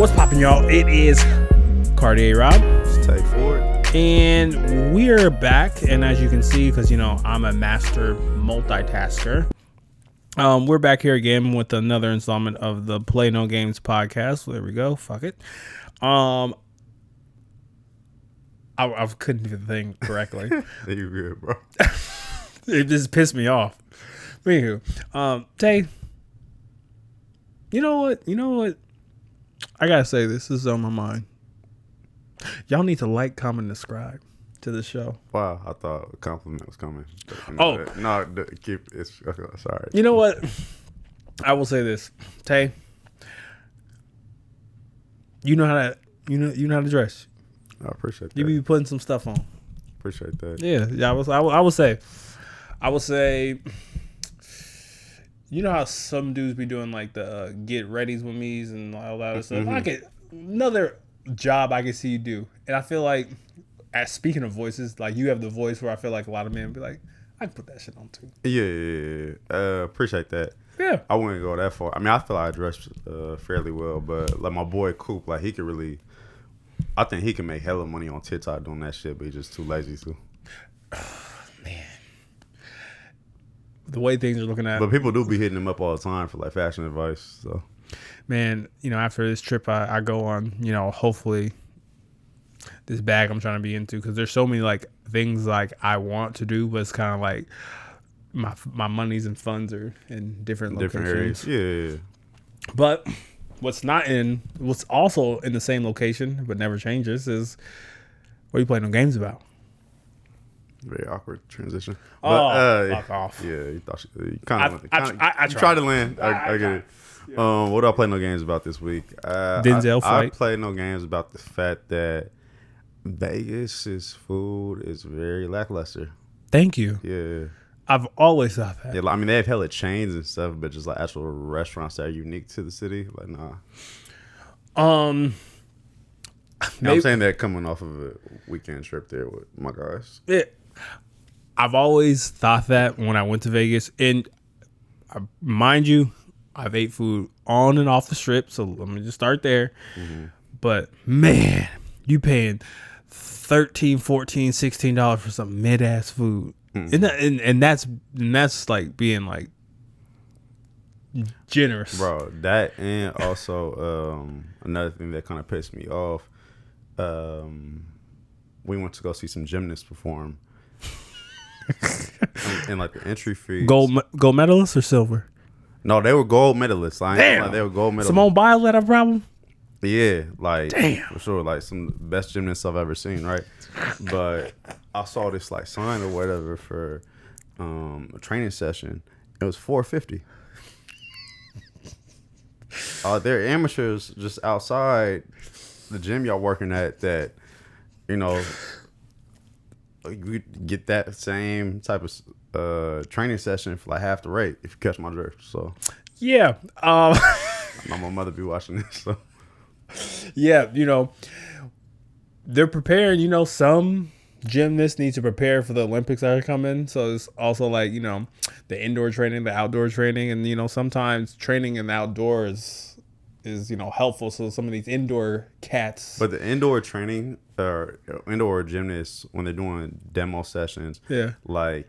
What's poppin', y'all? It is Cartier Rob. Let's take forward. And we're back. And as you can see, because, you know, I'm a master multitasker, we're back here again with another installment of the Play No Games podcast. There we go. Fuck it. I couldn't even think correctly. You good, bro. It just pissed me off. Anywho, Tay, you know what? I gotta say this is on my mind. Y'all need to like, comment, and subscribe to the show. Wow, I thought a compliment was coming. Keep it's sorry. You know what? I will say this, Tay. You know how to dress. I appreciate that. You be putting some stuff on. Appreciate that. Yeah. I would say. You know how some dudes be doing like the get readies with me's and all that other stuff. Another job I can see you do, and I feel like, speaking of voices, like you have the voice where I feel like a lot of men be like, I can put that shit on too. Yeah. Appreciate that. Yeah. I wouldn't go that far. I mean, I feel like I dress fairly well, but like my boy Coop, like he could really. I think he can make hella money on TikTok doing that shit, but he's just too lazy to. Man. The way things are looking at. But people do be hitting him up all the time for like fashion advice. So, man, you know, after this trip I go on, you know, hopefully this bag I'm trying to be into, because there's so many like things like I want to do, but it's kind of like my monies and funds are in different locations. Areas. Yeah. But what's also in the same location but never changes is what are you playing no games about? Very awkward transition. Fuck off. Yeah, you kind of. I tried to land. I get it. Yeah. What do I play no games about this week? Denzel fight. I play no games about the fact that Vegas's food is very lackluster. Thank you. Yeah. I've always thought that. Yeah, I mean, they have hella chains and stuff, but just like actual restaurants that are unique to the city, like nah. I'm saying that coming off of a weekend trip there with my guys. Yeah. I've always thought that when I went to Vegas, and mind you, I've ate food on and off the strip, so let me just start there. Mm-hmm. But man, you paying $13, $14, $16 for some mid-ass food. Mm-hmm. And that's like being like generous, bro. That, and also another thing that kind of pissed me off. We went to go see some gymnasts perform, and like the entry fees. Gold medalists or silver? No, they were gold medalists. Damn, they were gold medalists. Simone Biles had a problem. Yeah, like damn, for sure, like some of the best gymnasts I've ever seen, right? But I saw this like sign or whatever for a training session. It was $450. They're amateurs just outside the gym y'all working at that, you know, you get that same type of training session for like half the rate if you catch my drift. So yeah, my mother be watching this. So yeah, you know, they're preparing. You know, some gymnasts need to prepare for the Olympics that are coming. So it's also like, you know, the indoor training, the outdoor training, and you know, sometimes training in the outdoors is, you know, helpful. So some of these indoor cats. But the indoor training or indoor gymnasts, when they're doing demo sessions, yeah, like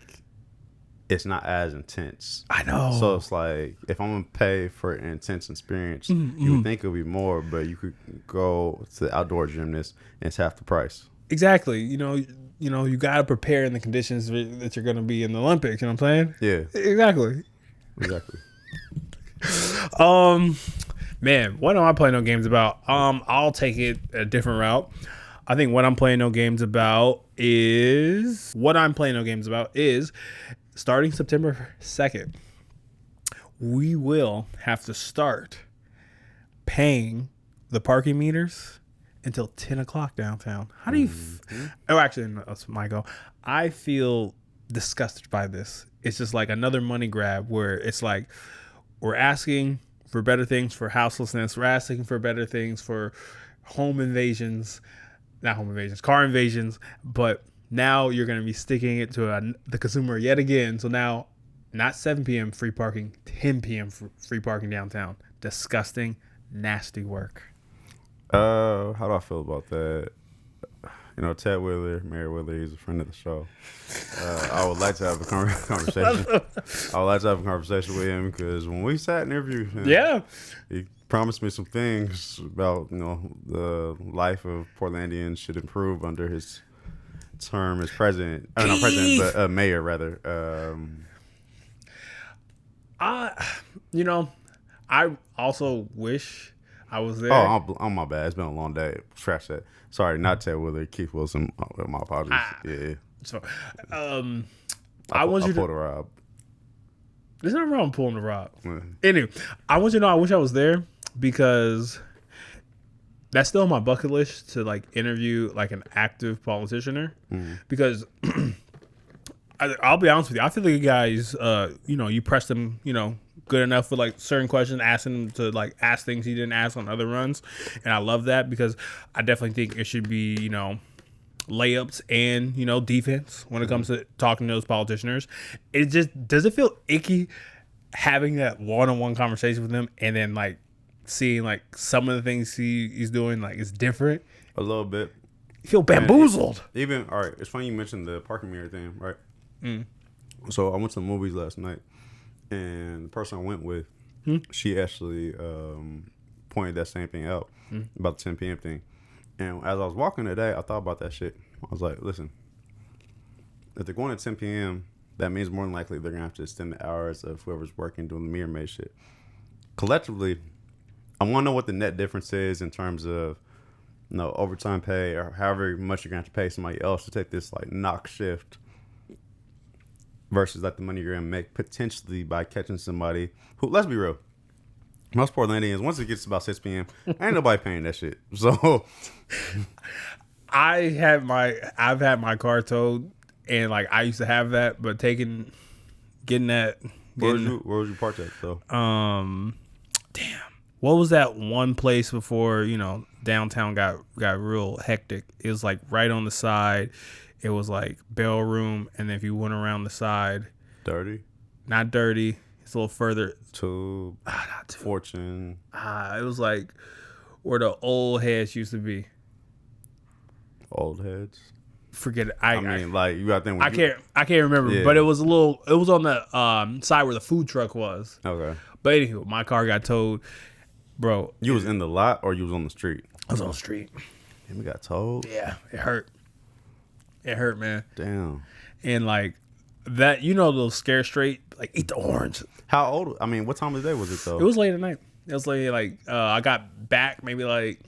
it's not as intense. I know. So it's like, if I'm gonna pay for an intense experience, you would think it would be more, but you could go to the outdoor gymnast and it's half the price. Exactly. You know, you gotta prepare in the conditions that you're gonna be in the Olympics. You know what I'm saying? Yeah. Exactly. Man, what am I playing no games about? I'll take it a different route. I think what I'm playing no games about is starting September 2nd, we will have to start paying the parking meters until 10 o'clock downtown. How do you... actually, that's Michael. I feel disgusted by this. It's just like another money grab where it's like we're asking for better things for houselessness. We're asking for better things for car invasions. But now you're going to be sticking it to the consumer yet again. So now, not 7 p.m. free parking, 10 p.m. free parking downtown. Disgusting, nasty work. How do I feel about that? You know, Ted Wheeler, Mary Wheeler, he's a friend of the show. I would like to have a conversation. I would like to have a conversation with him because when we sat and interviewed him, Yeah. he promised me some things about, you know, the life of Portlandians should improve under his term as president. Not president, but mayor rather. You know, I also wish I was there. Oh, my bad. It's been a long day. Trash that. Sorry, not Ted Wheeler, Keith Wilson. My apologies. Yeah. So, I want you to pull the Rob. There's nothing wrong with pulling the Rob. Yeah. Anyway, I want you to know I wish I was there because that's still on my bucket list to like interview like an active politician. Because I'll be honest with you, I feel like you guys, you know, you pressed him, you know, good enough with like certain questions, asking him to like ask things he didn't ask on other runs, and I love that because I definitely think it should be, you know, layups and, you know, defense when it comes to talking to those politicians. It just does it feel icky having that one-on-one conversation with him and then like seeing like some of the things he's doing like it's different A little bit. You feel bamboozled. Even all right, it's funny you mentioned the parking mirror thing, right? So I went to the movies last night, and the person I went with, she actually pointed that same thing out about the 10 p.m. thing. And as I was walking today, I thought about that shit. I was like, listen, if they're going at 10 p.m., that means more than likely they're going to have to extend the hours of whoever's working doing the mirror maid shit. Collectively, I want to know what the net difference is in terms of, you know, overtime pay or however much you're going to have to pay somebody else to take this, like, knock shift versus, like, the money you're going to make potentially by catching somebody who, let's be real, most Portlandians, once it gets to about 6 p.m., ain't nobody paying that shit. So I've had my car towed, and like I used to have that, but getting that. Where was you parked at though? Damn. What was that one place before, you know, downtown got real hectic? It was like right on the side. It was like bell room, and then if you went around the side, Dirty. not dirty. It's a little further. To Fortune. It was like where the old heads used to be. Old heads. Forget it. I mean, like you got them. I can't remember, Yeah. but it was on the side where the food truck was. Okay. But anywho, my car got towed, bro. You was in the lot or you was on the street? I was on the street. And we got towed. Yeah, it hurt. It hurt, man. Damn. And like that, you know, those scare straight, like eat the orange. How old? I mean, what time of the day was it though? It was late at night. It was like I got back maybe like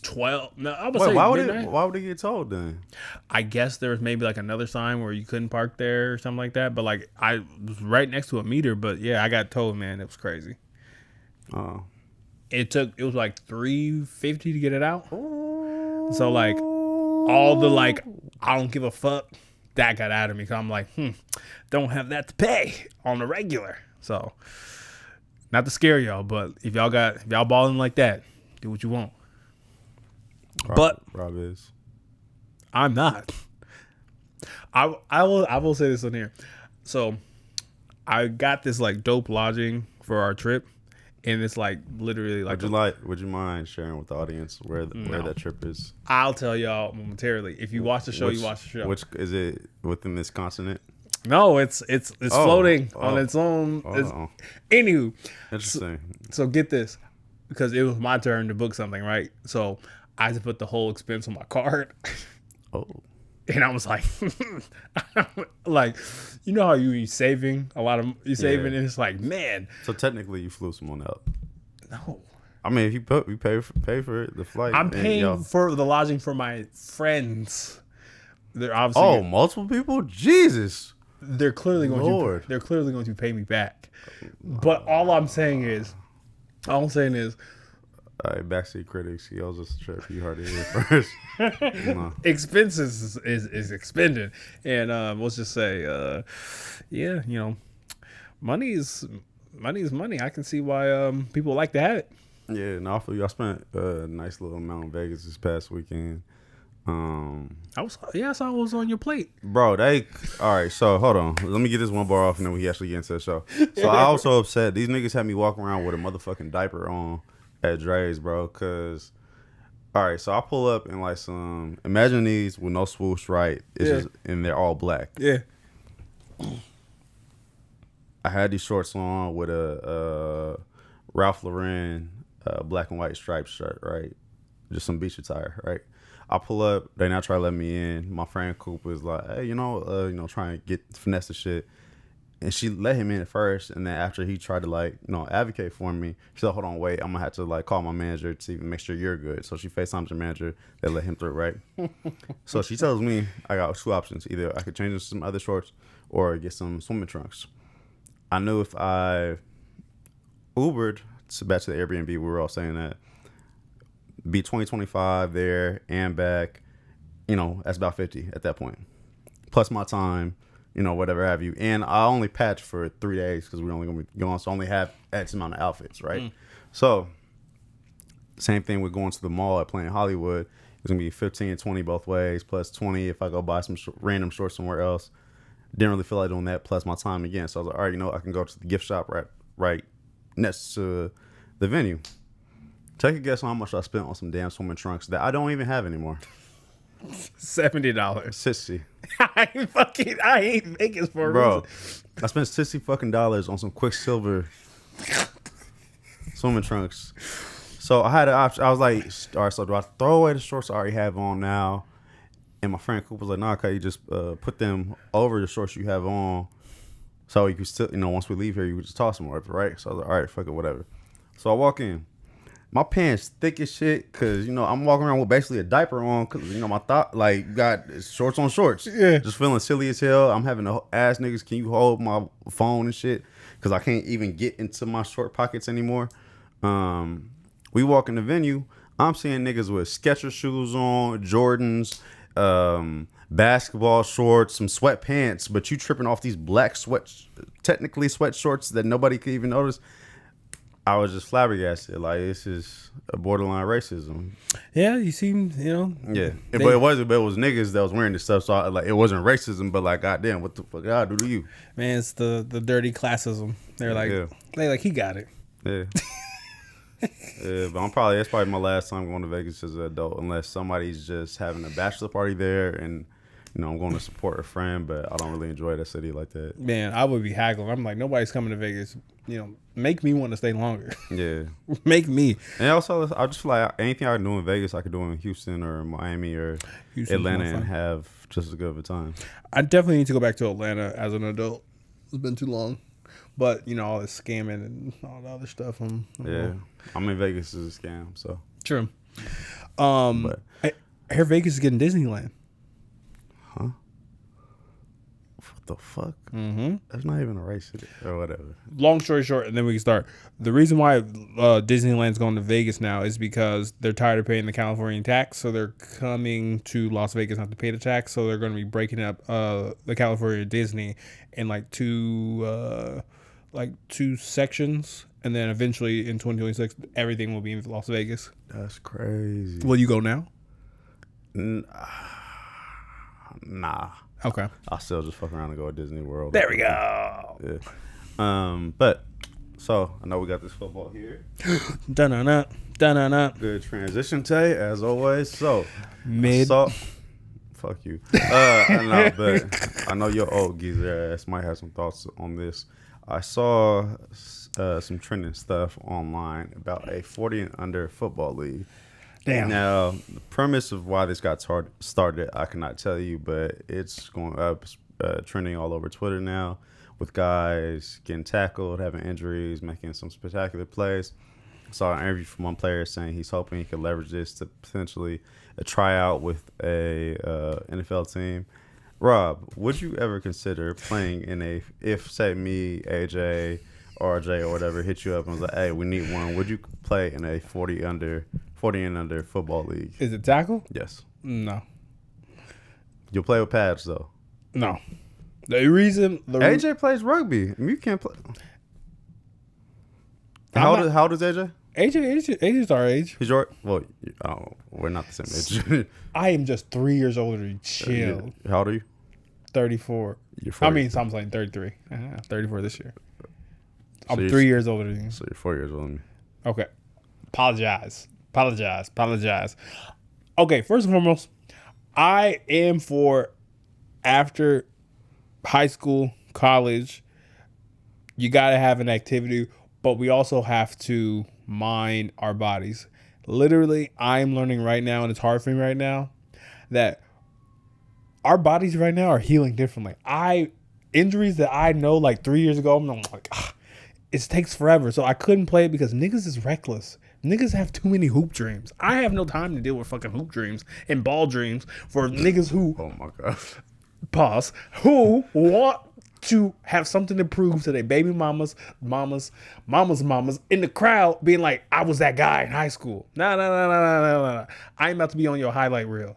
12. No, I would say midnight. Why would it get towed then? I guess there was maybe like another sign where you couldn't park there or something like that. But like I was right next to a meter. But yeah, I got towed, man. It was crazy. Oh. It was like $350 to get it out. So like all the like I don't give a fuck that got out of me. Cause I'm like, don't have that to pay on the regular. So not to scare y'all, but if y'all balling like that, do what you want. Rob is. I'm not. I will say this on here. So I got this like dope lodging for our trip, and it's like literally like. Would you mind sharing with the audience where that trip is? I'll tell y'all momentarily. If you watch the show, you watch the show. Which is it within this continent? No, it's floating on its own. Anywho, interesting. So get this, because it was my turn to book something, right? So I had to put the whole expense on my card. Oh. And I was like, like, you know how you saving a lot of and it's like, man. So technically, you flew someone out. No. I mean, if you pay for it, the flight. I'm paying for the lodging for my friends. They're obviously multiple people. Jesus. They're clearly going to pay me back. But all I'm saying is. All right, backseat critics, he owes us a trip. You heard it here first. Expenses is expended, and let's just say, yeah, you know, money is money. I can see why people like to have it. Yeah, and also y'all spent a nice little amount in Vegas this past weekend. I saw what was on your plate, bro. All right. So hold on, let me get this one bar off, and then we actually get into the show. So I also upset these niggas had me walk around with a motherfucking diaper on at Dre's, bro. Cause all right, so I pull up in like some. Imagine these with no swoosh, right? It's just and they're all black. Yeah. I had these shorts on with a Ralph Lauren black and white striped shirt, right? Just some beach attire, right? I pull up, they now try to let me in. My friend Coop was like, "Hey, trying to get finesse the shit." And she let him in at first, and then after he tried to advocate for me, she said, "Hold on, wait, I'm gonna have to call my manager to even make sure you're good." So she FaceTimes her manager, they let him through, right? So she tells me I got two options: either I could change into some other shorts or get some swimming trunks. I knew if I Ubered back to the Airbnb, we were all saying that be 20-25 there and back, that's about 50 at that point. Plus my time, whatever have you. And I only patched for 3 days because we're only going to be gone. So I only have X amount of outfits, right? So same thing with going to the mall at Planet Hollywood. It's going to be 15 and 20 both ways, plus 20 if I go buy some random shorts somewhere else. Didn't really feel like doing that, plus my time again. So I was like, all right, I can go to the gift shop right next to the venue. Take a guess on how much I spent on some damn swimming trunks that I don't even have anymore. $70. $60. I ain't Vegas for a Bro, reason. I spent $60 on some Quicksilver swimming trunks. So I had an option. I was like, all right, so do I throw away the shorts I already have on now? And my friend Coop was like, nah, okay, you just put them over the shorts you have on. So you can still, once we leave here, you can just toss them wherever, right? So I was like, all right, fuck it, whatever. So I walk in. My pants thick as shit because, I'm walking around with basically a diaper on because, my thought, got shorts on shorts. Yeah. Just feeling silly as hell. I'm having to ask niggas, can you hold my phone and shit? Because I can't even get into my short pockets anymore. We walk in the venue. I'm seeing niggas with Skechers shoes on, Jordans, basketball shorts, some sweatpants, but you tripping off these black technically sweat shorts that nobody could even notice. I was just flabbergasted. This is a borderline racism. Yeah, you seem, Yeah, but it was niggas that was wearing this stuff, so it wasn't racism, but goddamn, what the fuck I do to you? Man, it's the dirty classism. They're he got it. Yeah. Yeah, but that's probably my last time going to Vegas as an adult, unless somebody's just having a bachelor party there and I'm going to support a friend, but I don't really enjoy that city like that. Man, I would be haggling. I'm like, nobody's coming to Vegas. Make me want to stay longer. Yeah. Make me. And also, I just feel like anything I can do in Vegas, I could do in Houston or Miami or Atlanta and have just as good of a time. I definitely need to go back to Atlanta as an adult. It's been too long. But, all this scamming and all the other stuff. I'm in Vegas is a scam, so. True. I hear Vegas is getting Disneyland. Huh? What the fuck? Mm-hmm. That's not even a race or whatever. Long story short, and then we can start. The reason why Disneyland's going to Vegas now is because they're tired of paying the California tax, so they're coming to Las Vegas not to pay the tax, so they're going to be breaking up the California Disney in two sections, and then eventually in 2026 everything will be in Las Vegas. That's crazy. Will you go now? Nah. Okay. I'll still just fuck around and go to Disney World. There we go. Yeah. But so I know we got this football here. Da-na-na. Da-na-na. Good transition, Tay, as always. So fuck you. But I know your old geezer ass might have some thoughts on this. I saw some trending stuff online about a 40 and under football league. Damn. Now, the premise of why this got started, I cannot tell you, but it's going up, trending all over Twitter now, with guys getting tackled, having injuries, making some spectacular plays. I saw an interview from one player saying he's hoping he could leverage this to potentially a tryout with a NFL team. Rob, would you ever consider playing if say me, AJ, RJ, or whatever hit you up and was like, hey, we need one, would you play in a 40 and under football league? Is it tackle? Yes. No. You'll play with pads though. No. AJ plays rugby. You can't play. How old is AJ? AJ's our age. He's your we're not the same age. I am just 3 years older than you. Chill. How old are you? 34. You're 40. I mean, so I'm saying 33. 34 this year. I'm so 3 years older than you. So you're 4 years older than me. Okay. Apologize. Okay, first and foremost, I am for after high school, college, you got to have an activity, but we also have to mind our bodies. Literally, I'm learning right now, and it's hard for me right now, that our bodies right now are healing differently. Injuries that I know like 3 years ago, I'm like, it takes forever. So I couldn't play it because niggas is reckless. Niggas have too many hoop dreams. I have no time to deal with fucking hoop dreams and ball dreams for niggas who, Oh my god. pause, who want to have something to prove to their baby mamas in the crowd being like, I was that guy in high school. No. I ain't about to be on your highlight reel.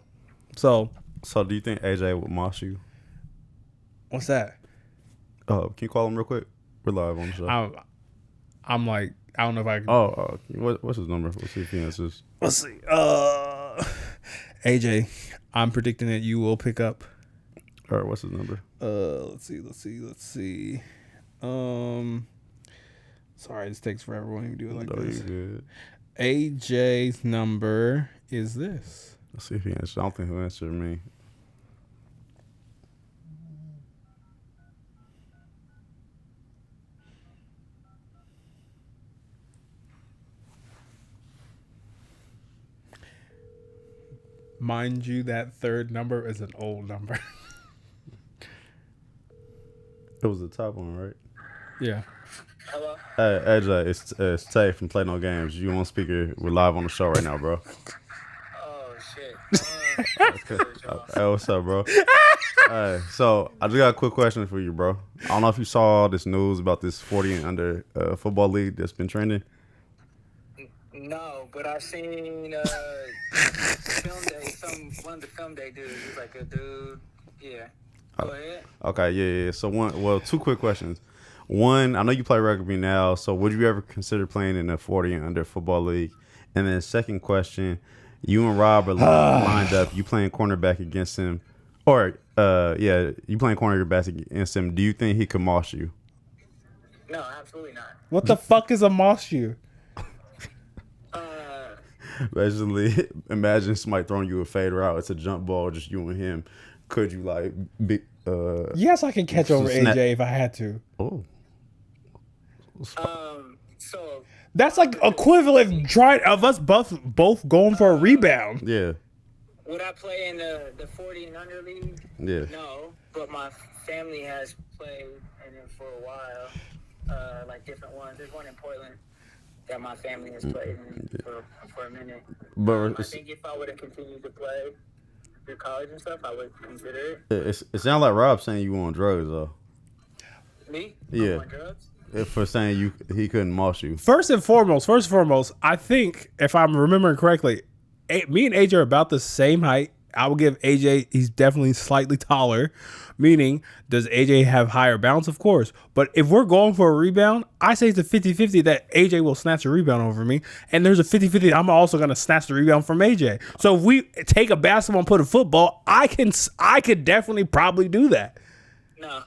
So do you think AJ would moss you? what's that? Can you call him real quick? We're live on the show. I'm like, I don't know if I can. What's his number? Let's see if he answers. Let's see. AJ, I'm predicting that you will pick up. All right, what's his number? Let's see. Sorry, this takes forever when you do it like this. Good. AJ's number is this. Let's see if he answers. I don't think he'll answer me. Mind you, that third number is an old number. It was the top one, right? Yeah. Hello? Hey, AJ, it's Tay from Play No Games. You on speaker? We're live on the show right now, bro. Oh, shit. Hey, what's up, bro? Hey, so I just got a quick question for you, bro. I don't know if you saw this news about this 40 and under football league that's been trending. No, but I've seen film day. One of the film day dudes. He's like a dude. Yeah. Go ahead. Okay, yeah. So two quick questions. One, I know you play rugby now, so would you ever consider playing in a 40 and under football league? And then second question, you and Rob are lined up. You playing cornerback against him, or you playing cornerback against him. Do you think he could moss you? No, absolutely not. What the fuck is a moss you? Basically, imagine somebody throwing you a fade route. It's a jump ball, just you and him. Could you like be? Yes, I can catch over snap. AJ if I had to. Oh. So That's like equivalent of us both going for a rebound. Yeah. would I play in the 40 and under league? Yeah. No, but my family has played in it for a while. Like different ones. There's one in Portland that my family has played in for a minute. But I think if I would have continued to play through college and stuff, I would consider it. it sounds like Rob saying you on drugs though. Me? Yeah. I'm on drugs? For saying he couldn't moss you. First and foremost, I think if I'm remembering correctly, me and AJ are about the same height. I will give AJ, he's definitely slightly taller, meaning does AJ have higher bounce? Of course. But if we're going for a rebound, I say it's a 50-50 that AJ will snatch a rebound over me. And there's a 50-50 I'm also going to snatch the rebound from AJ. So if we take a basketball and put a football, I could definitely probably do that. No,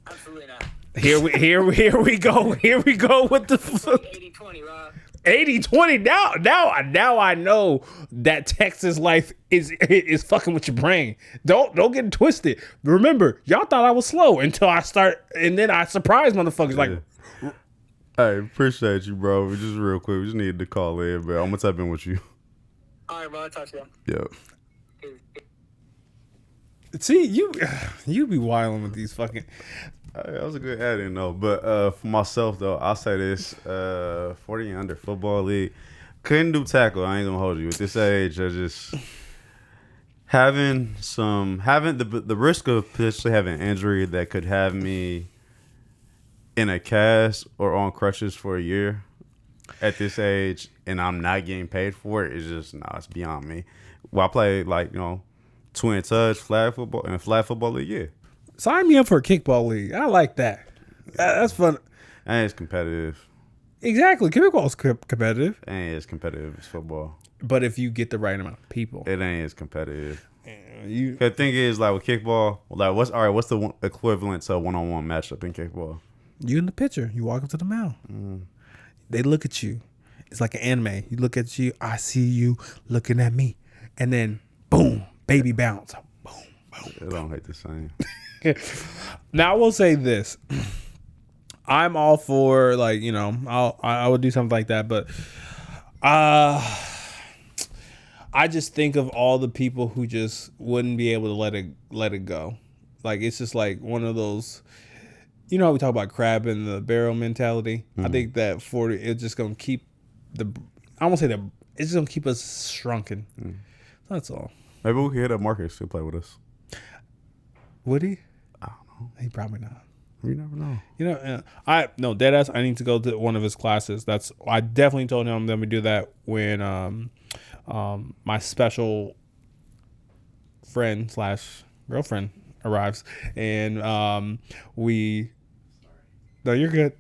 absolutely not. Here we go. Here we go with the 80-20, Rob. 80-20. Now I know that Texas life is fucking with your brain. Don't get it twisted. Remember, y'all thought I was slow until I start, and then I surprise motherfuckers like. Hey, appreciate you, bro. Just real quick, we just needed to call in, but I'm gonna type in with you. All right, bro. I'll talk to you. Yeah. See, you be wilding with these fucking. That was a good add-in though. But for myself though, I'll say this: 40 and under football league, couldn't do tackle. I ain't gonna hold you. At this age, I just having the risk of potentially having an injury that could have me in a cast or on crutches for a year at this age, and I'm not getting paid for it. It's just it's beyond me. Well, I play twin touch flag football league. Yeah. Sign me up for a kickball league. I like that. That's fun. And it's competitive. Exactly. Kickball's competitive. It ain't as competitive as football. But if you get the right amount of people. It ain't as competitive. You The thing is, like with kickball, like what's the equivalent to a one-on-one matchup in kickball? in the picture. You walk up to the mound. They look at you. It's like an anime. You look at you, I see you looking at me, and then boom, baby bounce. Boom, boom. It don't hate the same. Now I will say this. I'm all for like, you know, I would do something like that, but I just think of all the people who just wouldn't be able to let it go. Like it's just like one of those, you know how we talk about crab in the barrel mentality? Mm-hmm. I think that it's just gonna keep it's just gonna keep us shrunken. Mm. That's all. Maybe we could hit up Marcus to play with us. Would he? I don't know. He probably not. You never know. You know, deadass. I need to go to one of his classes. I definitely told him that we do that when my special friend / girlfriend arrives, and no, you're good,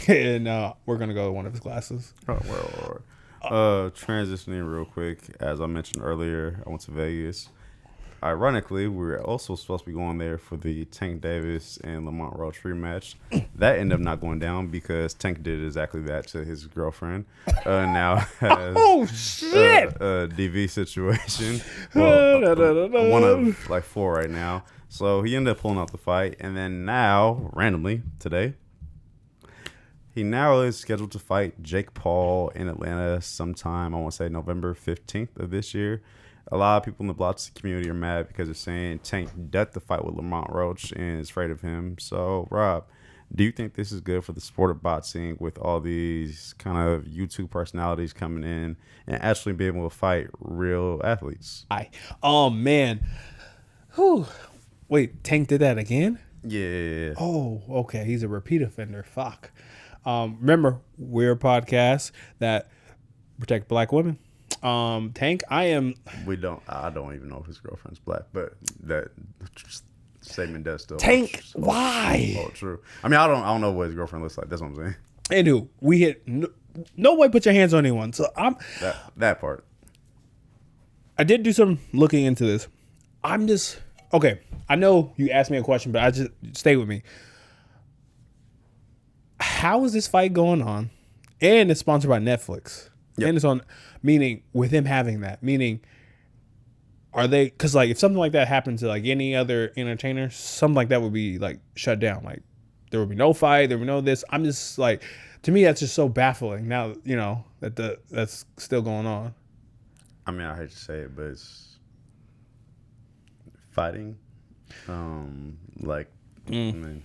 and we're gonna go to one of his classes. Oh well. Transitioning real quick, as I mentioned earlier, I went to Vegas. Ironically, we were also supposed to be going there for the Tank Davis and Lamont Roach rematch. That ended up not going down because Tank did exactly that to his girlfriend. Now has shit! A DV situation. Well, one of like 4 right now. So he ended up pulling out the fight, and then now, randomly today, he now is scheduled to fight Jake Paul in Atlanta sometime. I want to say November 15th of this year. A lot of people in the Blotz community are mad because they're saying Tank ducked the fight with Lamont Roach and is afraid of him. So, Rob, do you think this is good for the sport of boxing with all these kind of YouTube personalities coming in and actually being able to fight real athletes? Oh, man. Whew. Wait, Tank did that again? Yeah. Oh, okay. He's a repeat offender. Fuck. Remember, we're a podcast that protect black women. Tank, I don't even know if his girlfriend's black, but that statement does still. Tank, why? Oh, true. I mean, I don't know what his girlfriend looks like. That's what I'm saying. Anywho, we hit no way put your hands on anyone. So that part. I did do some looking into this. I'm just okay. I know you asked me a question, but I just stay with me. How is this fight going on? And it's sponsored by Netflix. Yep. And it's on, meaning with him having that, meaning are they, because like if something like that happened to like any other entertainer, something like that would be like shut down. Like there would be no fight, there would be no this. I'm just like, to me, that's just so baffling now, you know, that's still going on. I mean, I hate to say it, but it's fighting. I mean,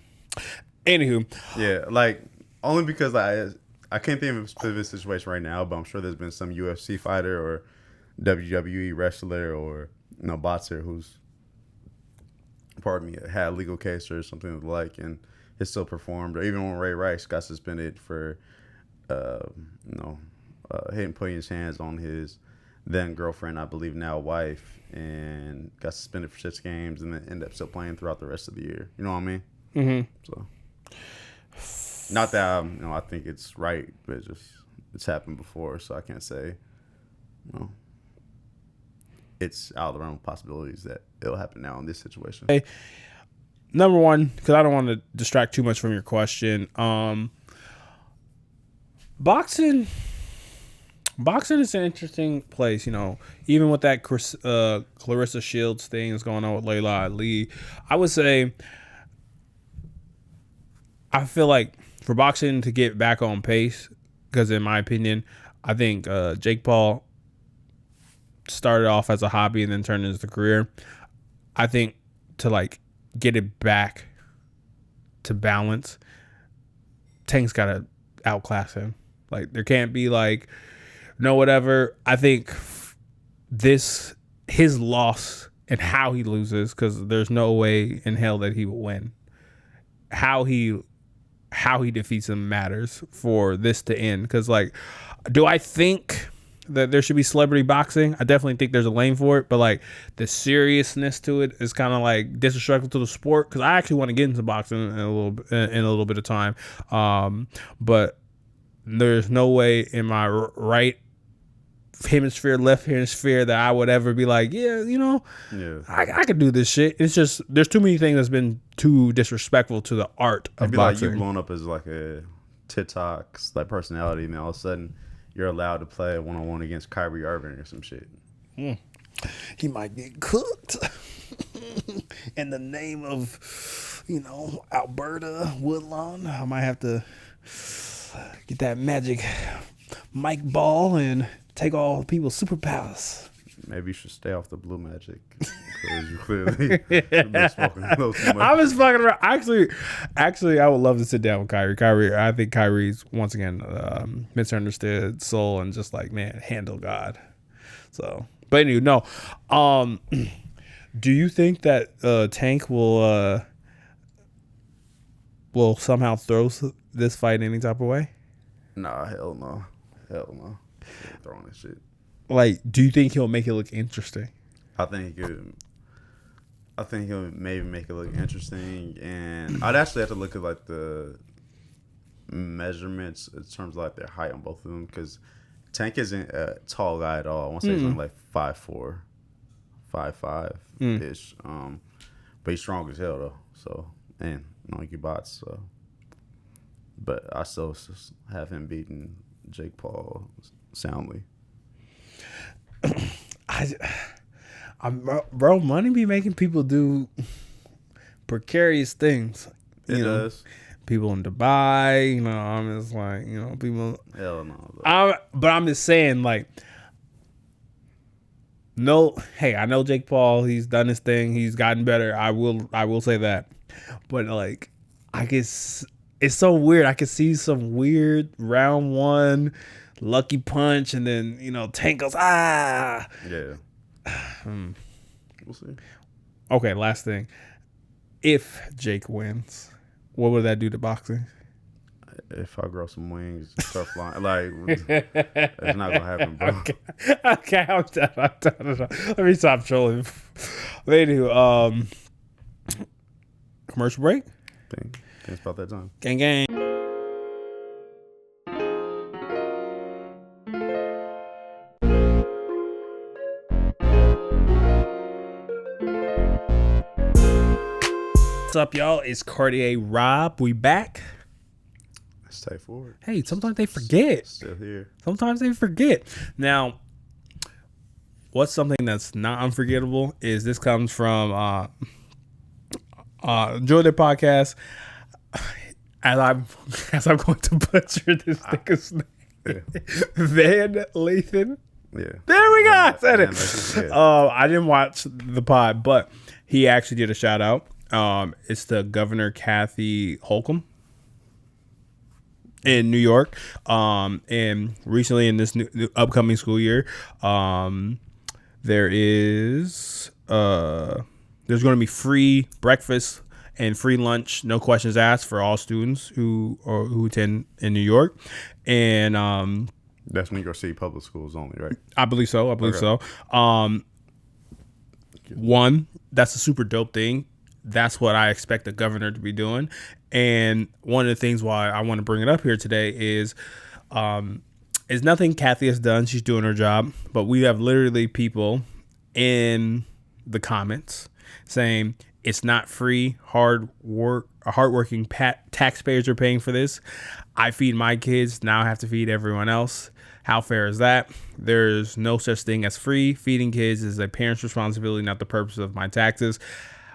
anywho. Yeah, like only because I can't think of a specific situation right now, but I'm sure there's been some UFC fighter or WWE wrestler or boxer who's, had a legal case or something of the like, and has still performed. Or even when Ray Rice got suspended for, putting his hands on his then girlfriend, I believe now wife, and got suspended for 6 games, and then ended up still playing throughout the rest of the year. You know what I mean? Mm-hmm. So. Not that I think it's right, but it's happened before, so I can't say, it's out of the realm of possibilities that it'll happen now in this situation. Hey, number one, because I don't want to distract too much from your question. Boxing is an interesting place, even with that Clarissa Shields thing that's going on with Layla Ali. I would say, I feel like for boxing to get back on pace, because in my opinion, I think Jake Paul started off as a hobby and then turned into a career. I think to like get it back to balance, Tank's got to outclass him. Like there can't be like no whatever. I think his loss and how he loses, because there's no way in hell that he will win. How he defeats him matters for this to end. Because, like, do I think that there should be celebrity boxing? I definitely think there's a lane for it. But, like, the seriousness to it is kind of, like, disrespectful to the sport. Because I actually want to get into boxing in a little bit of time. But there's no way in my right hemisphere, left hemisphere, that I would ever be like, I could do this shit. It's just there's too many things that's been too disrespectful to the art of boxing. Like you blown up as like a TikTok like personality, and then all of a sudden you're allowed to play 1-on-1 against Kyrie Irving or some shit. He might get cooked in the name of, Alberta Woodlawn. I might have to get that magic Mike ball and take all people's superpowers. Maybe you should stay off the blue magic because you clearly been smoking a little too much. I was fucking around. Actually, I would love to sit down with Kyrie. I think Kyrie's once again misunderstood soul and just like, man, handle God. So, but anyway, no. Do you think that Tank will somehow throw this fight any type of way? Nah, hell no. Throwing this shit. Like, do you think he'll make it look interesting? I think he'll maybe make it look interesting, and I'd actually have to look at like the measurements in terms of like their height on both of them, because Tank isn't a tall guy at all. I want to say he's only like 5'4", 5'5" ish. But he's strong as hell though. So, and he bots. So, but I still have him beating Jake Paul soundly. Bro, money be making people do precarious things. It does. People in Dubai, I'm just like, people. Hell no. But I'm just saying, like, no. Hey, I know Jake Paul. He's done his thing. He's gotten better. I will say that. But like, I guess it's so weird. I could see some weird round one lucky punch, and then Tank goes Yeah. We'll see. Okay, last thing. If Jake wins, what would that do to boxing? If I grow some wings, start flying, like it's not gonna happen, bro. Okay, I'm done. Let me stop trolling. Anywho, commercial break. Think it's about that time. Gang gang. What's up, y'all? It's Cartier Rob. We back. Stay forward. Hey, sometimes they forget. Still here. Sometimes they forget. Now, what's something that's not unforgettable is this comes from enjoy their podcast. As I'm going to butcher this nigga's name. Van Lathan. Yeah. There we go. I said it. I didn't watch the pod, but he actually did a shout out. It's the Governor Kathy Holcomb in New York. And recently in this new upcoming school year, there's going to be free breakfast and free lunch, no questions asked, for all students who attend in New York. And that's New York City public schools only, right? I believe so. One, that's a super dope thing. That's what I expect the governor to be doing. And one of the things why I want to bring it up here today is nothing Kathy has done. She's doing her job. But we have literally people in the comments saying it's not free. Hardworking taxpayers are paying for this. I feed my kids. Now I have to feed everyone else. How fair is that? There's no such thing as free. Feeding kids is a parent's responsibility, not the purpose of my taxes.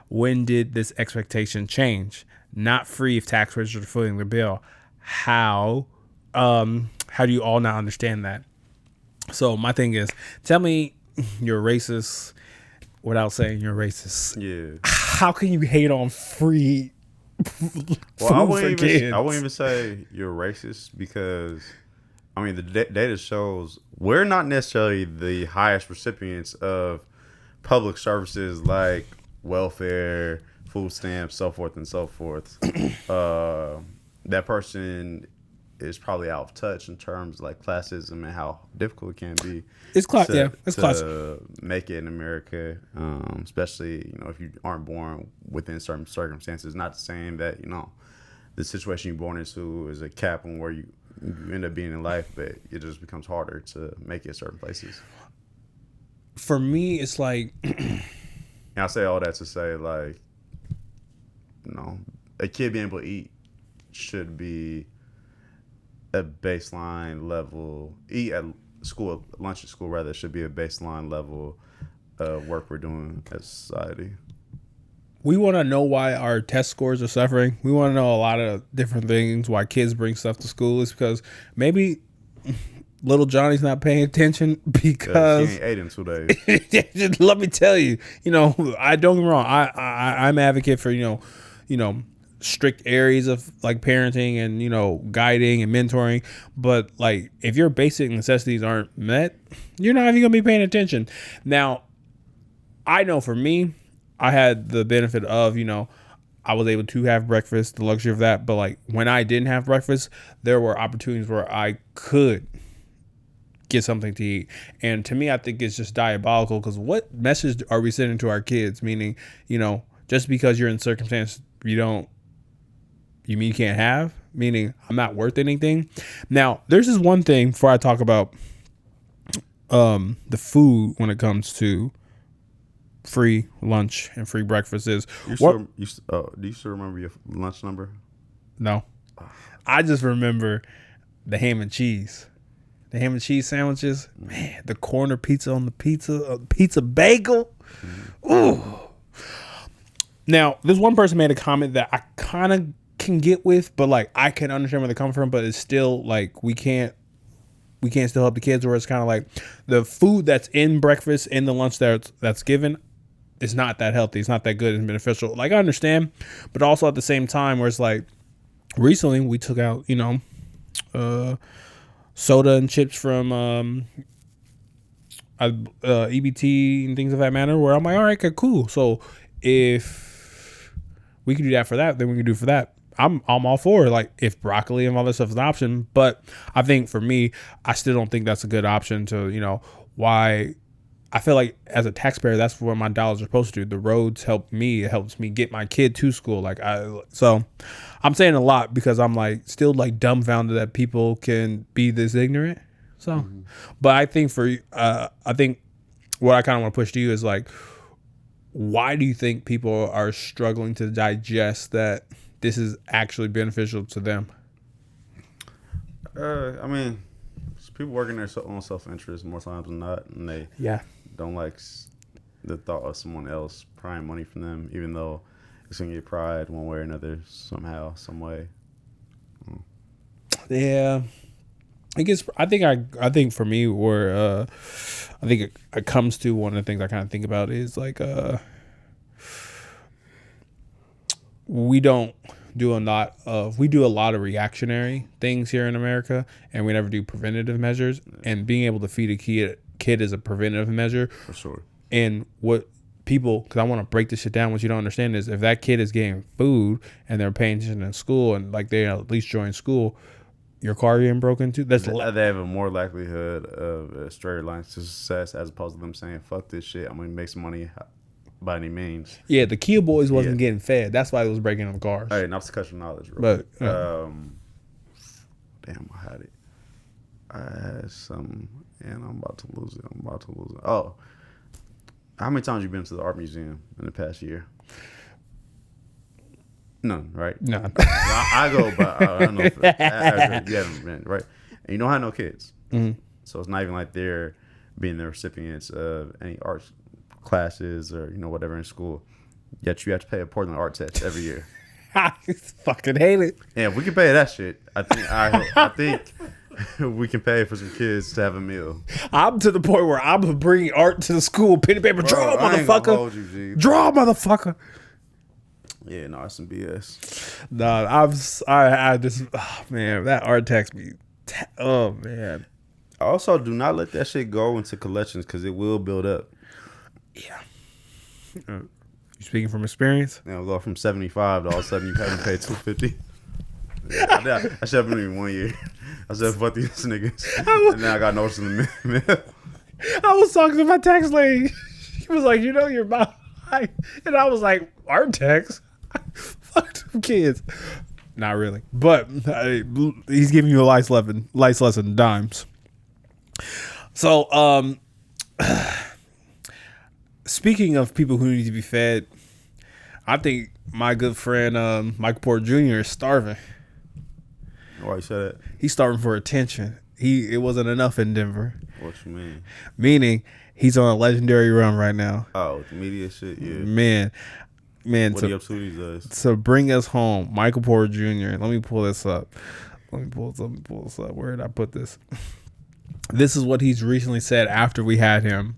When did this expectation change? Not free if taxpayers are footing the bill. How do you all not understand that? So my thing is, tell me you're racist without saying you're racist. Yeah. How can you hate on free food I for kids? I wouldn't even say you're racist because, I mean, the data shows we're not necessarily the highest recipients of public services like welfare, food stamps, so forth and so forth. That person is probably out of touch in terms of like classism and how difficult it can be. It's class, yeah. It's class. To make it in America, especially if you aren't born within certain circumstances. Not saying that the situation you're born into is a cap on where you end up being in life, but it just becomes harder to make it certain places. For me, it's like. And I say all that to say, like, a kid being able to eat should be a baseline level. Eat at school, lunch at school rather, should be a baseline level work we're doing as a society. We want to know why our test scores are suffering. We want to know a lot of different things, why kids bring stuff to school. Is because maybe little Johnny's not paying attention because he ain't ate in 2 days. just let me tell you, I don't get me wrong. I'm an advocate for, strict areas of like parenting and, guiding and mentoring. But like, if your basic necessities aren't met, you're not even going to be paying attention. Now, I know for me, I had the benefit of, I was able to have breakfast, the luxury of that. But like when I didn't have breakfast, there were opportunities where I could get something to eat. And to me, I think it's just diabolical, because what message are we sending to our kids? Meaning, just because you're in circumstance you mean you can't have? Meaning I'm not worth anything? Now, there's this one thing before I talk about the food when it comes to free lunch and free breakfast is. Do you still remember your lunch number? No. I just remember the ham and cheese. The ham and cheese sandwiches. Man, the corner pizza on the pizza bagel. Ooh. Now, this one person made a comment that I kind of can get with, but like I can understand where they come from, but it's still like we can't still help the kids, where it's kind of like the food that's in breakfast, in the lunch that's given, is not that healthy. It's not that good and beneficial. Like I understand, but also at the same time, where it's like recently we took out, soda and chips from EBT and things of that manner, where I'm like, all right, okay, cool. So if we can do that for that, then we can do for that. I'm all for it. Like if broccoli and all this stuff is an option, but I think for me, I still don't think that's a good option to, why I feel like as a taxpayer, that's where my dollars are supposed to do. The roads help me. It helps me get my kid to school. So I'm saying a lot because I'm like still like dumbfounded that people can be this ignorant. So, but I think I think what I kind of want to push to you is like, why do you think people are struggling to digest that this is actually beneficial to them? I mean, people working their own self-interest more times than not, and they don't like the thought of someone else prying money from them, even though it's gonna get pried one way or another, somehow, some way. Yeah, I think for me, where I think it comes to one of the things I kind of think about is like we do a lot of reactionary things here in America, and we never do preventative measures. And being able to feed a kid is a preventative measure For sure. And what people, because I want to break this shit down, what you don't understand is if that kid is getting food and they're paying attention in school, and like they at least join school, your car getting broken into, they have a more likelihood of a straight line to success, as opposed to them saying, fuck this shit, I'm gonna make some money by any means. Yeah, the Kia boys wasn't getting fed. That's why it was breaking on cars. All right, not to cut your knowledge, but damn, I had it. I had some, and I'm about to lose it. Oh, how many times you been to the art museum in the past year? None, right? No. I go, but I don't know if you haven't been, right? And you don't have no kids, so it's not even like they're being the recipients of any art classes or whatever in school. Yet you have to pay a Portland art test every year. I fucking hate it. Yeah, if we can pay that shit, I think we can pay for some kids to have a meal. I'm to the point where I'm bringing art to the school. Pen and paper, draw, motherfucker. Draw, motherfucker. Yeah, no, it's some BS. No, I just, oh man, that art text me. Oh man. Also, do not let that shit go into collections, because it will build up. Yeah. You speaking from experience? It'll go from 75 to all of a sudden you haven't paid $250. Yeah, I should have been in 1 year. I said, fuck these niggas. And now I got noticed in the mail. I was talking to my tax lady. She was like, you're behind. And I was like, art text? Fuck them kids. Not really. But he's giving you a life lesson, dimes. So, speaking of people who need to be fed, I think my good friend Micheal Porter Jr. is starving. Why you say that? He's starving for attention. It wasn't enough in Denver. What you mean? Meaning he's on a legendary run right now. Oh, with the media shit, yeah. Man. What are you up to these days? To bring us home, Micheal Porter Jr. Let me pull this up. Let me pull this up. Where did I put this? This is what he's recently said after we had him.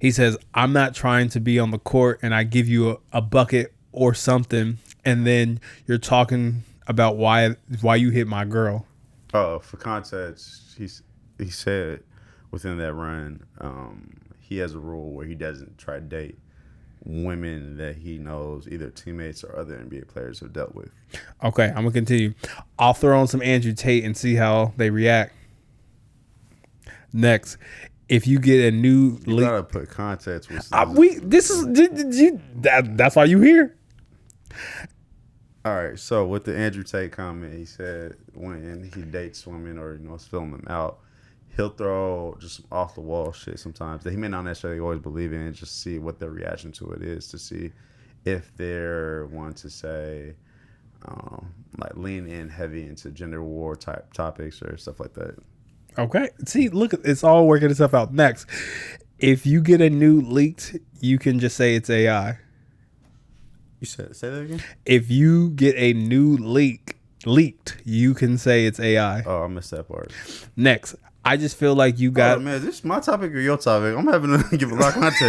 He says, "I'm not trying to be on the court and I give you a bucket or something, and then you're talking about why you hit my girl." For context, he said within that run, he has a rule where he doesn't try to date women that he knows either teammates or other NBA players have dealt with. Okay, I'm gonna continue. I'll throw on some Andrew Tate and see how they react. Next, if you get a new you gotta put context with that's why you here. All right, so with the Andrew Tate comment, he said when he dates women or is filling them out, he'll throw just off the wall shit sometimes that he may not necessarily always believe in, and just see what their reaction to it is, to see if they're one to say like lean in heavy into gender war type topics or stuff like that. Okay. See, look, it's all working itself out. Next, if you get a nude leaked, you can just say it's AI. You said, say that again? If you get a nude leaked, you can say it's AI. Oh, I missed that part. Next, I just feel like you got... Oh, man, is this my topic or your topic? I'm having to give a lot of context.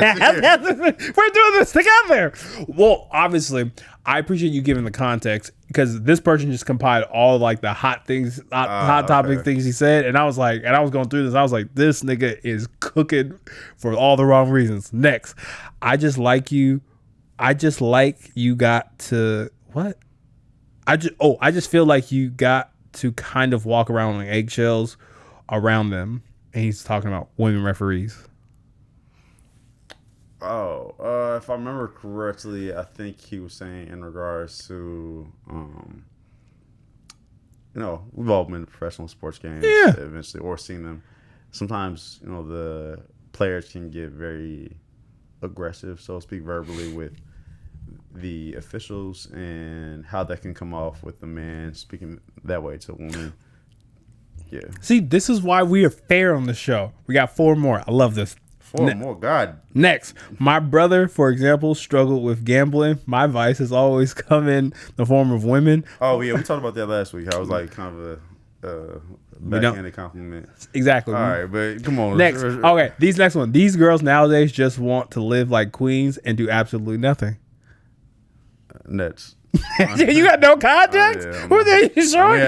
We're doing this together. Well, obviously, I appreciate you giving the context because this person just compiled all like the hot things, hot topic things he said. And I was like, and I was going through this. I was like, this nigga is cooking for all the wrong reasons. Next, I just like you got to... What? I just feel like you got to kind of walk around on eggshells around them, and he's talking about women referees. If I remember correctly, I think he was saying in regards to, we've all been in professional sports games eventually, or seen them. Sometimes, the players can get very aggressive, so to speak, verbally with the officials, and how that can come off with the man speaking that way to a woman. Yeah. See, this is why we are fair on the show. We got 4 more. I love this. 4 more. God. Next, my brother, for example, struggled with gambling. My vice has always come in the form of women. Oh, yeah. We talked about that last week. I was like kind of a backhanded compliment. Exactly. All right, but come on. Next. Okay, next one. These girls nowadays just want to live like queens and do absolutely nothing. Nets. You got no context? Who are you showing?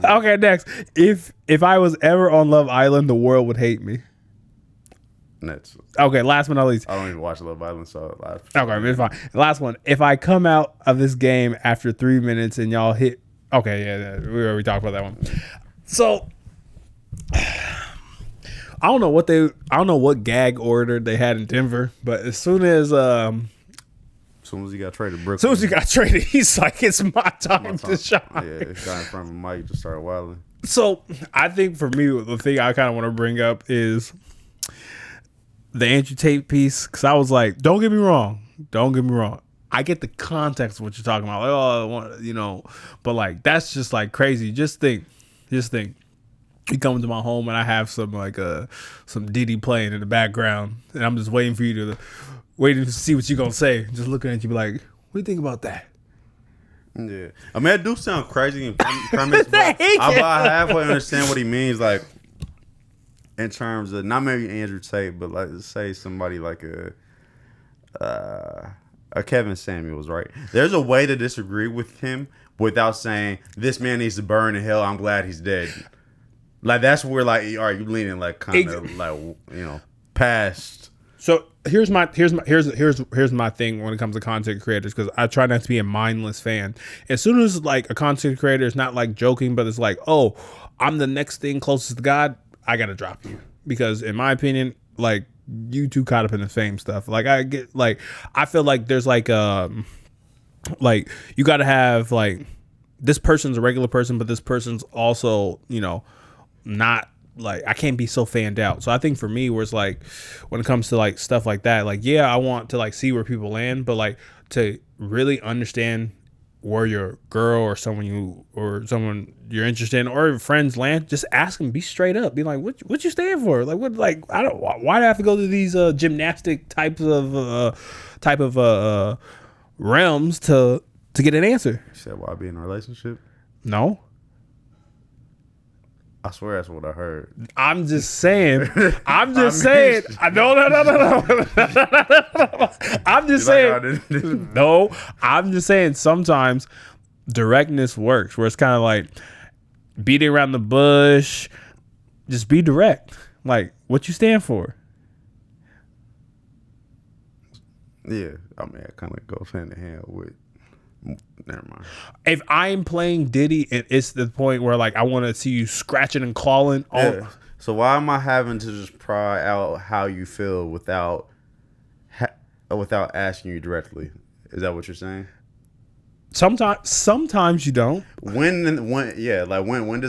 Okay, next. If I was ever on Love Island, the world would hate me. Nets. Okay, last but not least. I don't even watch Love Island, so okay, it's fine. Last one. If I come out of this game after 3 minutes and y'all hit... Okay, yeah, we already talked about that one. So... I don't know what gag order they had in Denver, but as soon as he got traded, Brooklyn. He's like, it's my time to shine. Yeah, this guy in front of Mike just started wilding. So I think for me, the thing I kind of want to bring up is the Andrew Tate piece, because I was like, don't get me wrong. I get the context of what you're talking about. Like, but like, that's just like crazy. Just think. You come into my home and I have some Diddy playing in the background, and I'm just waiting to see what you're gonna say. Just looking at you, be like, "What do you think about that?" Yeah, I mean, it do sound crazy in premise, but I halfway understand what he means. Like, in terms of not maybe Andrew Tate, but like say somebody like a Kevin Samuels, right? There's a way to disagree with him without saying this man needs to burn in hell. I'm glad he's dead. Like, that's where, like, all right, you leaning like kind of like, past. So here's my thing when it comes to content creators, because I try not to be a mindless fan. As soon as like a content creator is not like joking, but it's like, oh, I'm the next thing closest to God, I gotta drop you, because in my opinion, like, you too caught up in the fame stuff. Like, I feel like there's like you gotta have like, this person's a regular person, but this person's also not like, I can't be so fanned out. So I think for me, where it's like, when it comes to like stuff like that, like, yeah, I want to like see where people land, but like to really understand where your girl or someone you're interested in or friends land, just ask them. Be straight up. Be like, what you stand for? Like what? Like I don't. Why do I have to go to these gymnastic type of realms to get an answer? You said why be in a relationship? No. I swear that's what I heard. I'm just saying. I'm just saying. No. I'm just saying. No, I'm just saying. Sometimes directness works, where it's kind of like beating around the bush. Just be direct. Like what you stand for. Yeah, I mean, it kind of goes hand in hand with. Never mind. If I'm playing Diddy and it's the point where like I want to see you scratching and clawing, Yeah. So why am I having to just pry out how you feel without asking you directly? Is that what you're saying? Sometimes you don't. When does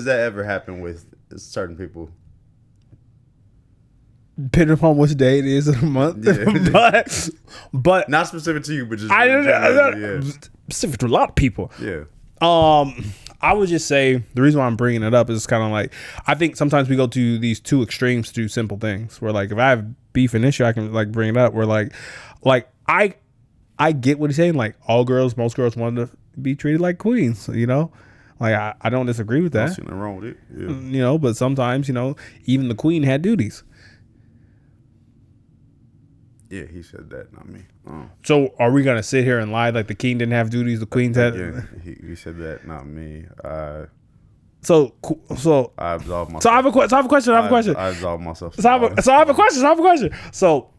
that ever happen with certain people? Depending upon which day it is in the month, Yeah. but Not specific to you, but just specific to a lot of people. Yeah. I would just say the reason why I'm bringing it up is kind of like I think sometimes we go to these two extremes to do simple things. Where like if I have beef and issue, I can like bring it up. Where like I get what he's saying. Like most girls want to be treated like queens. You know, like I don't disagree with that. There's nothing wrong with it. Yeah. You know, but sometimes even the queen had duties. Yeah, he said that, not me. So are we gonna sit here and lie like the king didn't have duties, the queens had? Yeah, he said that, not me. So I absolve myself. So I have a question. I absolve myself. So I have a question. So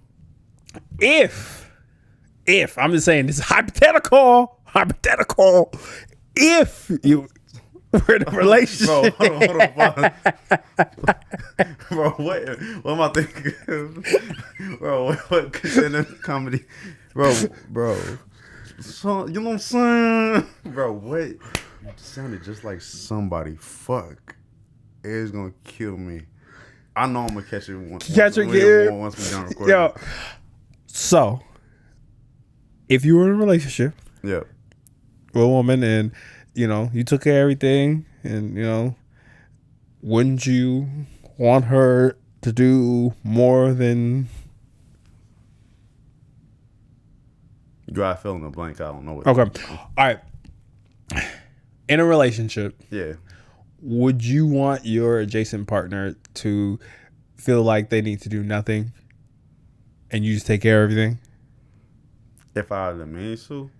if I'm just saying this is hypothetical, if you were in a relationship, Bro, hold on. Bro, what am I thinking? Bro, what considered comedy? Bro. So, you know what I'm saying? Bro, what? You sounded just like somebody. Fuck. It's gonna kill me. I know I'm gonna catch it once we done recording. Yo, so if you were in a relationship, yeah, with a woman and you took care of everything, and wouldn't you want her to do more than? You got fill in the blank. I don't know what. Okay, all right. In a relationship, yeah, would you want your adjacent partner to feel like they need to do nothing, and you just take care of everything? If I had the means to,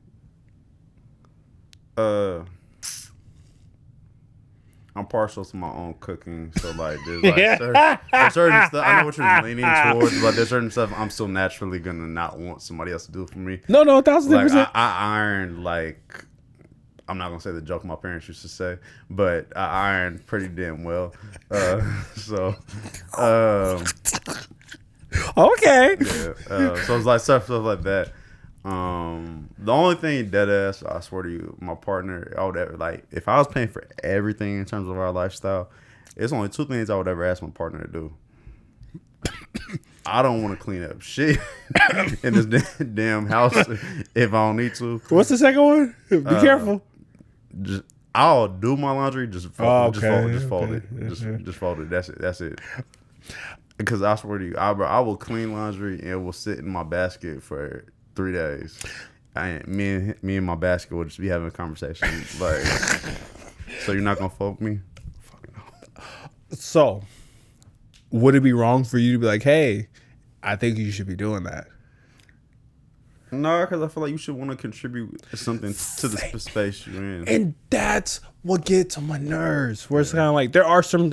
I'm partial to my own cooking, so like there's certain stuff I know what you're leaning towards, but there's certain stuff I'm still naturally gonna not want somebody else to do for me. No, 1,000%. Like I iron, like I'm not gonna say the joke my parents used to say, but I iron pretty damn well. So okay. Yeah. So it's like stuff like that. The only thing dead ass, I swear to you, my partner, I would ever, like, if I was paying for everything in terms of our lifestyle, it's only two things I would ever ask my partner to do. I don't want to clean up shit in this damn house if I don't need to. What's the second one? Be careful. I'll do my laundry. Just fold it. Just fold it. That's it. Because I swear to you, I will clean laundry and it will sit in my basket for 3 days. Me and my basket will just be having a conversation. Like, so you're not gonna fold me? Fuck no. So, would it be wrong for you to be like, hey, I think you should be doing that? No, because I feel like you should want to contribute something to the space you're in. And that's what gets on my nerves. Where it's kind of like, there are some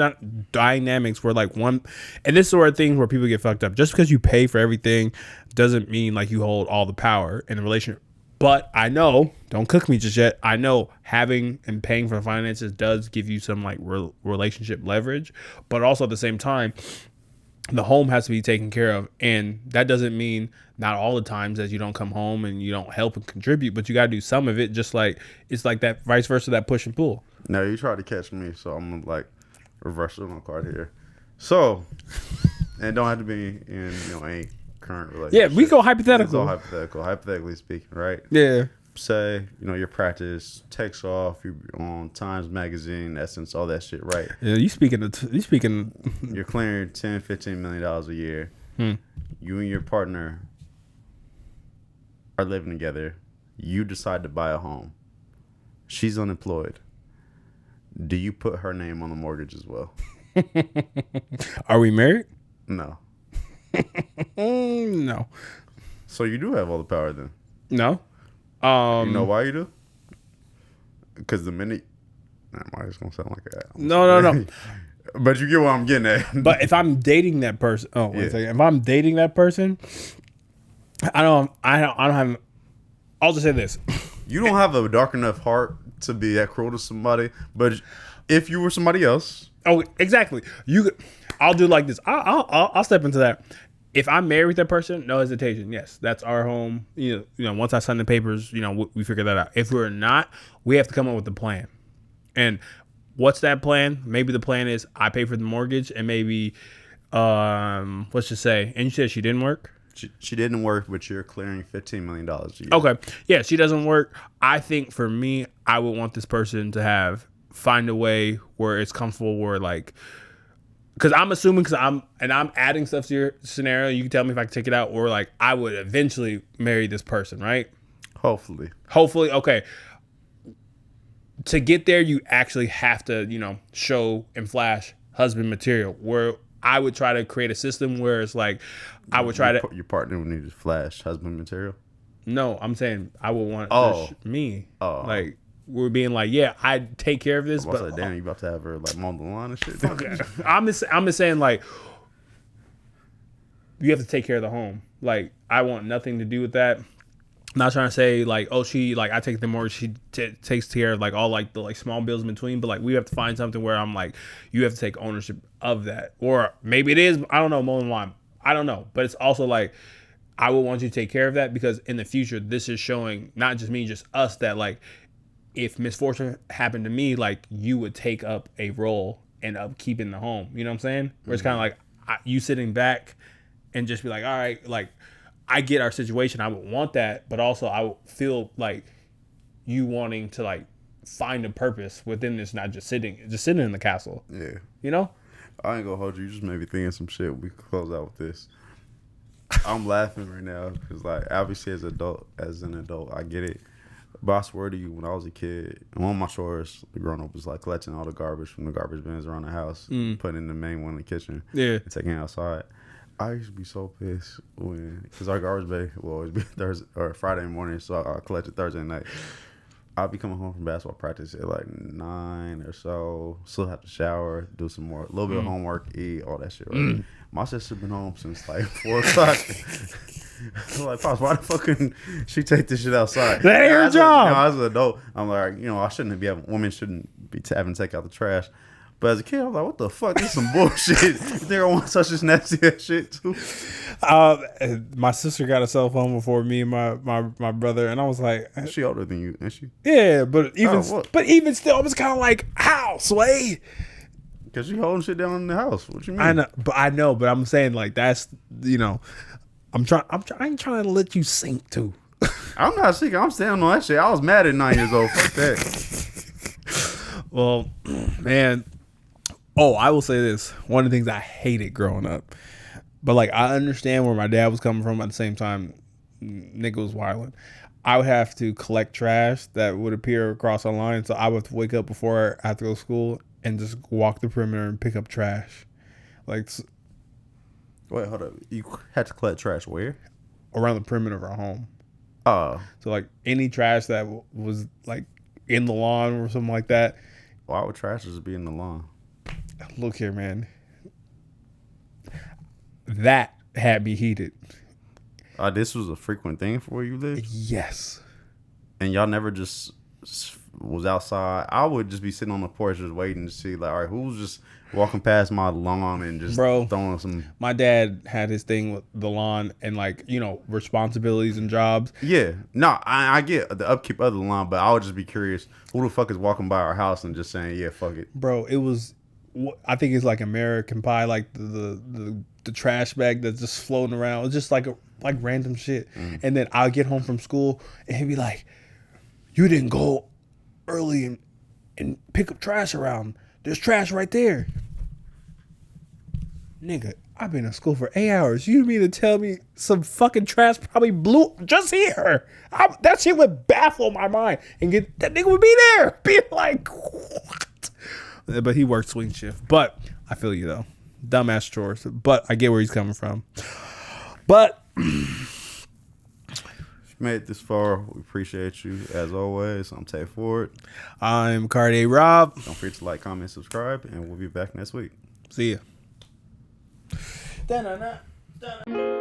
dynamics where like one, and this is sort of thing where people get fucked up. Just because you pay for everything doesn't mean like you hold all the power in the relationship. But I know, don't cook me just yet, I know having and paying for the finances does give you some like relationship leverage. But also at the same time, the home has to be taken care of, and that doesn't mean not all the times that you don't come home and you don't help and contribute, but you got to do some of it. Just like it's like that vice versa, that push and pull. No, you tried to catch me, so I'm gonna like reverse my card here. So, and don't have to be in any current relationship. Yeah, we go hypothetical. It's all hypothetical. Hypothetically speaking, right? Yeah. say, your practice takes off, you're on Times Magazine, Essence, all that shit, right? Yeah, you speaking. You're clearing $10-15 million a year. You and your partner are living together. You decide to buy a home. She's unemployed. Do you put her name on the mortgage as well? Are we married? No. No. So you do have all the power then. No. You know why you do? Because the minute... I'm just going to sound like that. No. But you get what I'm getting at. But if I'm dating that person... Oh, wait a second. If I'm dating that person, I don't have... I'll just say this. You don't have a dark enough heart to be that cruel to somebody. But if you were somebody else... Oh, exactly. I'll do like this. I'll step into that. If I'm married with that person, no hesitation. Yes, that's our home. Once I sign the papers, we figure that out. If we're not, we have to come up with a plan. And what's that plan? Maybe the plan is I pay for the mortgage, and maybe, let's just say, and you said she didn't work? She didn't work, but you're clearing $15 million a year. Okay. Yeah, she doesn't work. I think for me, I would want this person to find a way where it's comfortable, where like, because I'm assuming, I'm adding stuff to your scenario. You can tell me if I can take it out, or like I would eventually marry this person, right? Hopefully. Okay. To get there, you actually have to, show and flash husband material. Where I would try to create a system where it's like, I would try to. Your partner would need to flash husband material. No, I'm saying I would want me. Like, we're being like, yeah, I take care of this, but like, damn, you about to have her like mow the lawn and shit. I'm just saying, like, you have to take care of the home. Like, I want nothing to do with that. I'm not trying to say like, oh, she like I take the mortgage, she takes care of like all like the like small bills in between, but like we have to find something where I'm like, you have to take ownership of that, or maybe it is, I don't know, mowing the lawn, I don't know, but it's also like, I would want you to take care of that, because in the future, this is showing not just me, just us, that like, if misfortune happened to me, like you would take up a role and upkeep in the home. You know what I'm saying? Where it's kind of like you sitting back and just be like, all right, like I get our situation. I would want that, but also I would feel like you wanting to like find a purpose within this, not just sitting in the castle. Yeah. You know? I ain't gonna hold you. You just made me think of some shit. We can close out with this. I'm laughing right now because like obviously as an adult, I get it. But I swear to you, when I was a kid, one of my chores growing up was like collecting all the garbage from the garbage bins around the house, putting in the main one in the kitchen, and taking it outside. I used to be so pissed because our garbage bay will always be Thursday or Friday morning, so I collected Thursday night. I'll be coming home from basketball practice at like 9 or so. Still have to shower, do some more, a little bit of homework, eat, all that shit. Right? My sister been home since like 4 o'clock. I'm like, Pops, why the fuck couldn't she take this shit outside? That ain't her job. As an adult, I'm like, I shouldn't be having, women shouldn't be having to take out the trash. But as a kid, I was like, what the fuck? This is some bullshit. You think I want to touch this nasty ass shit too? My sister got a cell phone before me and my brother, and I was like, she older than you, ain't she? Yeah, but even still, I was kind of like, how, Sway? Because you holding shit down in the house. What you mean? I know, but I'm saying like that's I ain't trying to let you sink too. I'm not sinking. I'm standing on that shit. I was mad at 9 years old. Fuck that. Well, man. Oh, I will say this. One of the things I hated growing up, but like I understand where my dad was coming from. At the same time, nigga was wilding. I would have to collect trash that would appear across the line, so I would wake up before I have to go to school and just walk the perimeter and pick up trash. Like, wait, hold up. You had to collect trash where? Around the perimeter of our home. Oh. So like any trash that was like in the lawn or something like that. Why would trash just be in the lawn? Look here, man. That had me heated. This was a frequent thing for where you live? Yes. And y'all never just was outside? I would just be sitting on the porch just waiting to see, like, all right, who's just walking past my lawn and just throwing some... My dad had his thing with the lawn and, like, responsibilities and jobs. Yeah. No, I get the upkeep of the lawn, but I would just be curious, who the fuck is walking by our house and just saying, yeah, fuck it? Bro, it was... I think it's like American Pie, like the trash bag that's just floating around. It's just like random shit. And then I'll get home from school and he'd be like, You didn't go early and pick up trash around. There's trash right there. Nigga, I've been in school for 8 hours. You mean to tell me some fucking trash probably blew just here? That shit would baffle my mind. And that nigga would be there. Be like, what? But he worked swing shift. But I feel you, though. Dumbass chores. But I get where he's coming from. But if you made it this far, we appreciate you as always. I'm Tay Ford. I'm Cartier Rob. Don't forget to like, comment, subscribe, and we'll be back next week. See ya. Da-na-na, da-na.